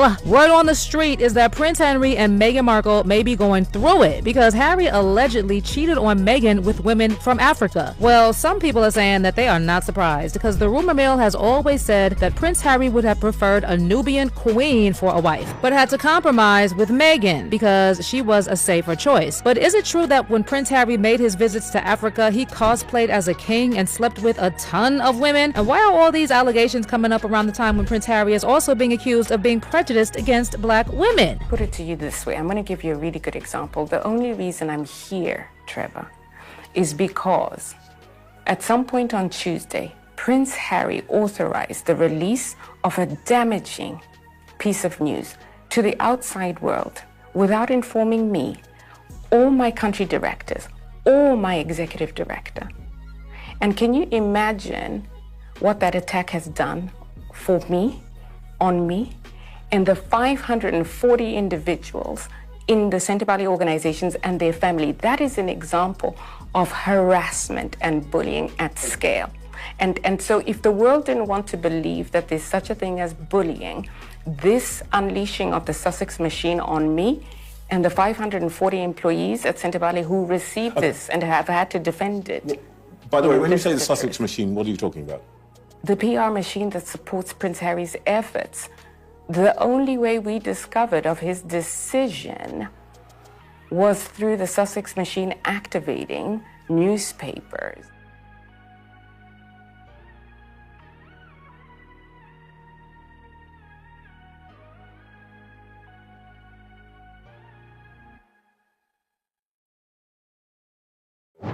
Well, word on the street is that Prince Henry and Meghan Markle may be going through it because Harry allegedly cheated on Meghan with women from Africa. Well, some people are saying that they are not surprised because the rumor mill has always said that Prince Harry would have preferred a Nubian queen for a wife, but had to compromise with Meghan because she was a safer choice. But is it true that when Prince Harry made his visits to Africa, he cosplayed as a king and slept with a ton of women? And why are all these allegations coming up around the time when Prince Harry is also being accused of being prejudiced against black women? Put it to you this way. I'm going to give you a really good example. The only reason I'm here, Trevor, is because at some point on Tuesday, Prince Harry authorized the release of a damaging piece of news to the outside world without informing me, or my country directors, or my executive director. And can you imagine what that attack has done for me, on me, and the 540 individuals in the Centre Valley organizations and their family? That is an example of harassment and bullying at scale. And so if the world didn't want to believe that there's such a thing as bullying, this unleashing of the Sussex machine on me and the 540 employees at Centre Valley who received this and have had to defend it. By the way, when you say the Sussex machine, what are you talking about? The PR machine that supports Prince Harry's efforts. The only way we discovered of his decision was through the Sussex machine activating newspapers.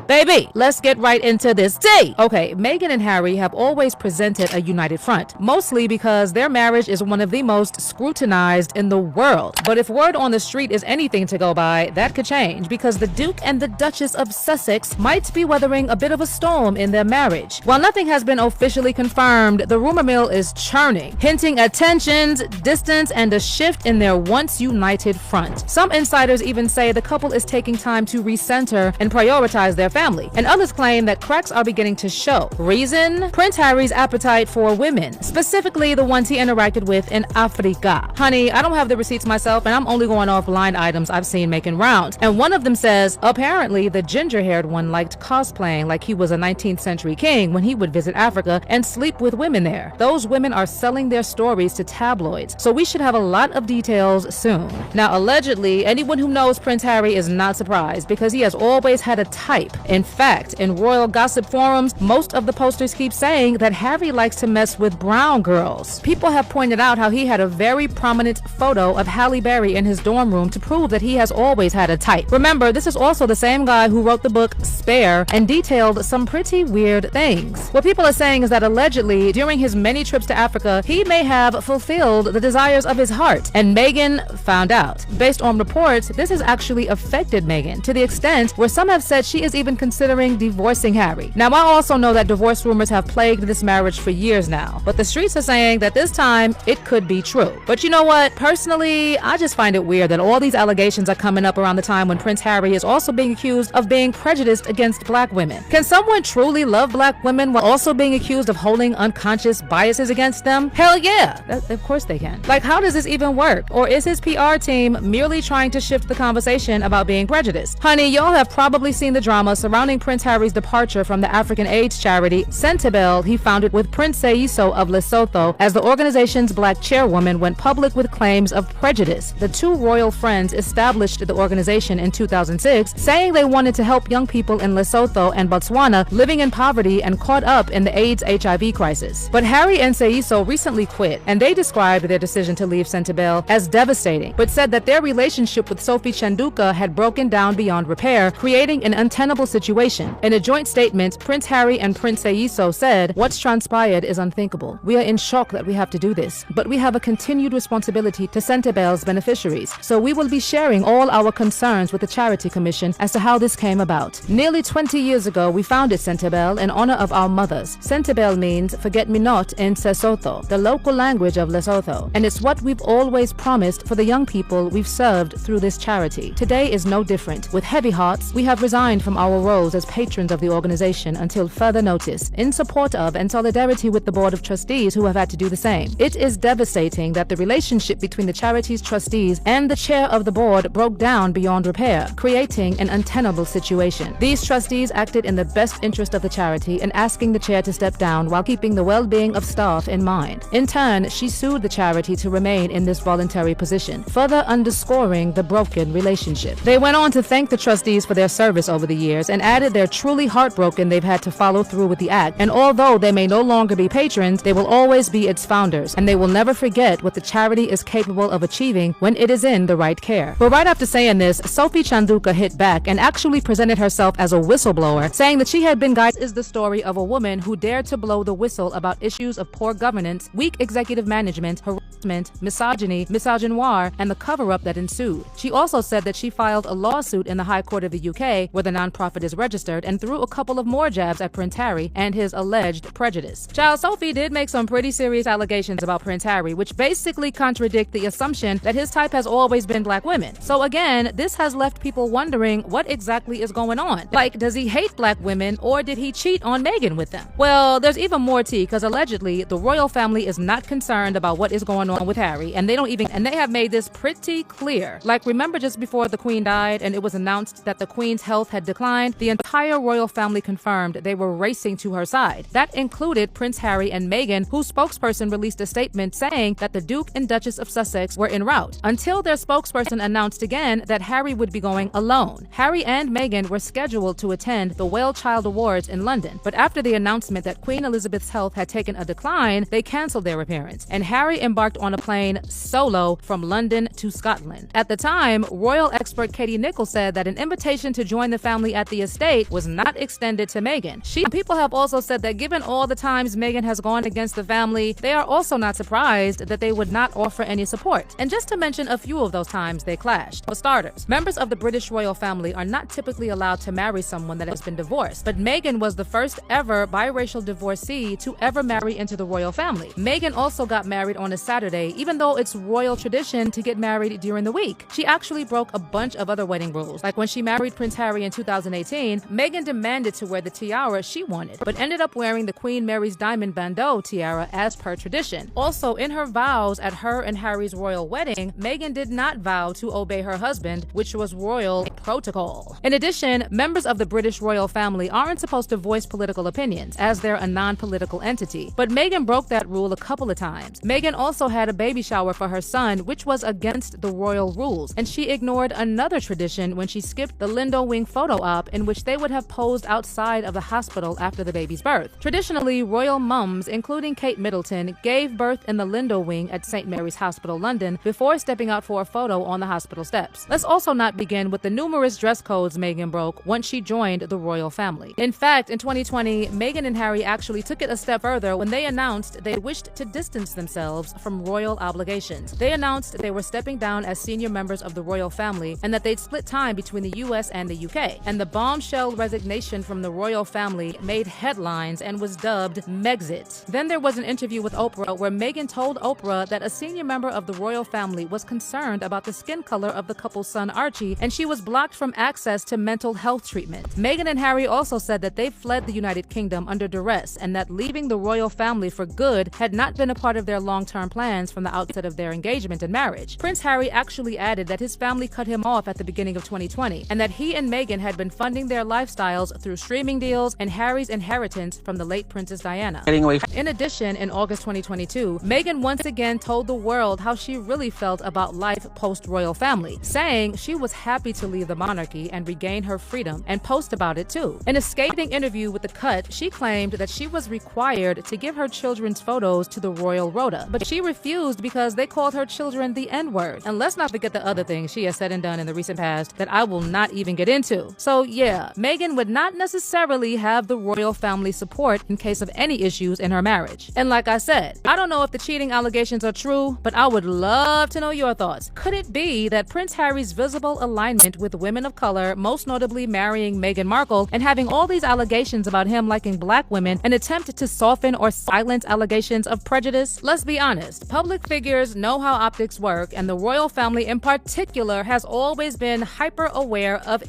Baby, let's get right into this tea. Okay, Meghan and Harry have always presented a united front, mostly because their marriage is one of the most scrutinized in the world. But if word on the street is anything to go by, that could change because the Duke and the Duchess of Sussex might be weathering a bit of a storm in their marriage. While nothing has been officially confirmed, the rumor mill is churning, hinting at tensions, distance, and a shift in their once united front. Some insiders even say the couple is taking time to recenter and prioritize their family, and others claim that cracks are beginning to show. Reason? Prince Harry's appetite for women, specifically the ones he interacted with in Africa. Honey, I don't have the receipts myself, and I'm only going off line items I've seen making rounds. And one of them says, apparently the ginger-haired one liked cosplaying like he was a 19th century king when he would visit Africa and sleep with women there. Those women are selling their stories to tabloids, so we should have a lot of details soon. Now, allegedly, anyone who knows Prince Harry is not surprised because he has always had a type. In fact, in royal gossip forums, most of the posters keep saying that Harry likes to mess with brown girls. People have pointed out how he had a very prominent photo of Halle Berry in his dorm room to prove that he has always had a type. Remember, this is also the same guy who wrote the book Spare and detailed some pretty weird things. What people are saying is that allegedly, during his many trips to Africa, he may have fulfilled the desires of his heart, and Meghan found out. Based on reports, this has actually affected Meghan to the extent where some have said she is even considering divorcing Harry. Now, I also know that divorce rumors have plagued this marriage for years now, but the streets are saying that this time it could be true. But you know what? Personally, I just find it weird that all these allegations are coming up around the time when Prince Harry is also being accused of being prejudiced against black women. Can someone truly love black women while also being accused of holding unconscious biases against them? Hell yeah, of course they can. Like, how does this even work? Or is his PR team merely trying to shift the conversation about being prejudiced? Honey, y'all have probably seen the drama surrounding Prince Harry's departure from the African AIDS charity Centebel he founded with Prince Seeiso of Lesotho as the organization's black chairwoman went public with claims of prejudice. The two royal friends established the organization in 2006, saying they wanted to help young people in Lesotho and Botswana living in poverty and caught up in the AIDS HIV crisis. But Harry and Seeiso recently quit, and they described their decision to leave Centebel as devastating, but said that their relationship with Sophie Chanduka had broken down beyond repair, creating an untenable situation. In a joint statement, Prince Harry and Prince Seeiso said, "What's transpired is unthinkable. We are in shock that we have to do this, but we have a continued responsibility to Centebel's beneficiaries, so we will be sharing all our concerns with the Charity Commission as to how this came about. Nearly 20 years ago, we founded Centebel in honor of our mothers. Centebel means forget-me-not in Sesotho, the local language of Lesotho, and it's what we've always promised for the young people we've served through this charity. Today is no different. With heavy hearts, we have resigned from our royal roles as patrons of the organization until further notice, in support of and solidarity with the board of trustees who have had to do the same. It is devastating that the relationship between the charity's trustees and the chair of the board broke down beyond repair, creating an untenable situation. These trustees acted in the best interest of the charity in asking the chair to step down while keeping the well-being of staff in mind. In turn, she sued the charity to remain in this voluntary position, further underscoring the broken relationship. They went on to thank the trustees for their service over the years and added they're truly heartbroken they've had to follow through with the act, and although they may no longer be patrons, they will always be its founders, and they will never forget what the charity is capable of achieving when it is in the right care. But right after saying this, Sophie Chanduka hit back and actually presented herself as a whistleblower, saying that she had been guided. This is the story of a woman who dared to blow the whistle about issues of poor governance, weak executive management, harassment, misogyny, misogynoir, and the cover-up that ensued. She also said that she filed a lawsuit in the High Court of the UK, where the nonprofit is registered, and threw a couple of more jabs at Prince Harry and his alleged prejudice. Child, Sophie did make some pretty serious allegations about Prince Harry, which basically contradict the assumption that his type has always been black women. So again, this has left people wondering what exactly is going on. Like, does he hate black women, or did he cheat on Meghan with them? Well, there's even more tea, because allegedly the royal family is not concerned about what is going on with Harry, and they have made this pretty clear. Like, remember just before the Queen died and it was announced that the Queen's health had declined, the entire royal family confirmed they were racing to her side. That included Prince Harry and Meghan, whose spokesperson released a statement saying that the Duke and Duchess of Sussex were en route, until their spokesperson announced again that Harry would be going alone. Harry and Meghan were scheduled to attend the Well Child Awards in London, but after the announcement that Queen Elizabeth's health had taken a decline, they canceled their appearance, and Harry embarked on a plane solo from London to Scotland. At the time, royal expert Katie Nichols said that an invitation to join the family at the estate was not extended to Meghan. People have also said that given all the times Meghan has gone against the family, they are also not surprised that they would not offer any support. And just to mention a few of those times they clashed. For starters, members of the British royal family are not typically allowed to marry someone that has been divorced, but Meghan was the first ever biracial divorcee to ever marry into the royal family. Meghan also got married on a Saturday, even though it's royal tradition to get married during the week. She actually broke a bunch of other wedding rules. Like when she married Prince Harry in 2018, Meghan demanded to wear the tiara she wanted, but ended up wearing the Queen Mary's diamond bandeau tiara as per tradition. Also, in her vows at her and Harry's royal wedding, Meghan did not vow to obey her husband, which was royal protocol. In addition, members of the British royal family aren't supposed to voice political opinions, as they're a non-political entity, but Meghan broke that rule a couple of times. Meghan also had a baby shower for her son, which was against the royal rules, and she ignored another tradition when she skipped the Lindo Wing photo op, in which they would have posed outside of the hospital after the baby's birth. Traditionally, royal mums, including Kate Middleton, gave birth in the Lindo Wing at St. Mary's Hospital, London, before stepping out for a photo on the hospital steps. Let's also not begin with the numerous dress codes Meghan broke once she joined the royal family. In fact, in 2020, Meghan and Harry actually took it a step further when they announced they wished to distance themselves from royal obligations. They announced they were stepping down as senior members of the royal family and that they'd split time between the US and the UK. And the bombshell resignation from the royal family made headlines and was dubbed Megxit. Then there was an interview with Oprah where Meghan told Oprah that a senior member of the royal family was concerned about the skin color of the couple's son Archie, and she was blocked from access to mental health treatment. Meghan and Harry also said that they fled the United Kingdom under duress and that leaving the royal family for good had not been a part of their long-term plans from the outset of their engagement and marriage. Prince Harry actually added that his family cut him off at the beginning of 2020 and that he and Meghan had been funding their lifestyles through streaming deals and Harry's inheritance from the late Princess Diana. In addition, in August 2022, Meghan once again told the world how she really felt about life post-royal family, saying she was happy to leave the monarchy and regain her freedom, and post about it too. In a scathing interview with The Cut, she claimed that she was required to give her children's photos to the royal rota, but she refused because they called her children the N-word. And let's not forget the other things she has said and done in the recent past that I will not even get into. So yeah, Meghan would not necessarily have the royal family support in case of any issues in her marriage. And like I said, I don't know if the cheating allegations are true, but I would love to know your thoughts. Could it be that Prince Harry's visible alignment with women of color, most notably marrying Meghan Markle and having all these allegations about him liking black women, an attempt to soften or silence allegations of prejudice? Let's be honest, public figures know how optics work, and the royal family in particular has always been hyper aware of